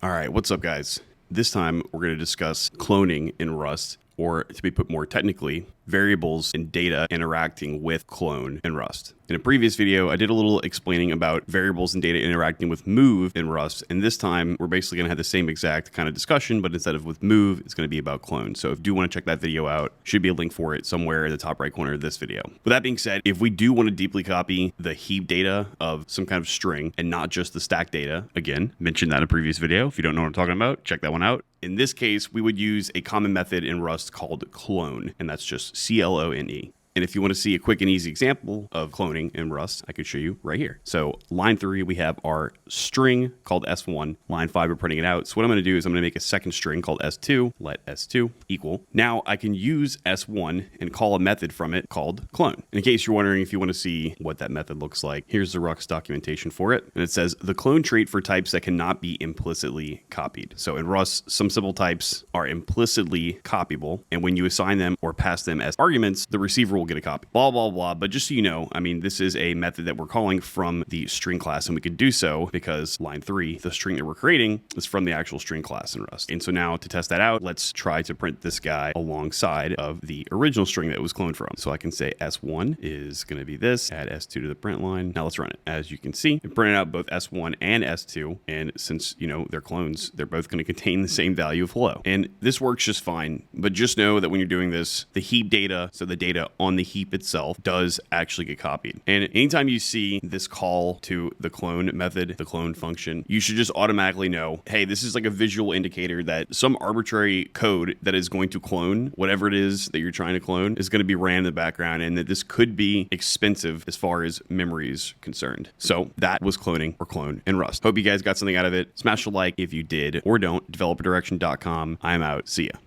All right, what's up, guys? This time we're going to discuss cloning in Rust, or to be put more technically, variables and data interacting with clone in Rust. In a previous video, I did a little explaining about variables and data interacting with move in Rust, and this time we're basically going to have the same exact kind of discussion, but instead of with move, it's going to be about clone. So if you do want to check that video out, should be a link for it somewhere in the top right corner of this video. With that being said, if we do want to deeply copy the heap data of some kind of string and not just the stack data, again, mentioned that in a previous video. If you don't know what I'm talking about, check that one out. In this case, we would use a common method in Rust called clone, and that's just C-L-O-N-E. And if you want to see a quick and easy example of cloning in Rust, I could show you right here. So line 3, we have our string called S1. Line 5, we're printing it out. So what I'm going to do is I'm going to make a second string called S2. Let S2 equal. Now I can use S1 and call a method from it called clone. And in case you're wondering if you want to see what that method looks like, here's the Rust documentation for it. And it says the clone trait for types that cannot be implicitly copied. So in Rust, some simple types are implicitly copyable. And when you assign them or pass them as arguments, the receiver will get a copy, blah, blah, blah. But just so you know, I mean, this is a method that we're calling from the string class, and we could do so because line 3, the string that we're creating, is from the actual string class in Rust. And so now to test that out, let's try to print this guy alongside of the original string that it was cloned from. So I can say S1 is going to be this, add S2 to the print line. Now let's run it. As you can see, it printed out both S1 and S2. And since, you know, they're clones, they're both going to contain the same value of hello. And this works just fine. But just know that when you're doing this, the heap data, so the data on the heap itself, does actually get copied. And anytime you see this call to the clone method, the clone function, you should just automatically know, hey, this is like a visual indicator that some arbitrary code that is going to clone whatever it is that you're trying to clone is going to be ran in the background, and that this could be expensive as far as memory is concerned. So that was cloning or clone in Rust. Hope you guys got something out of it. Smash a like if you did, or don't. Developerdirection.com. I'm out. See ya.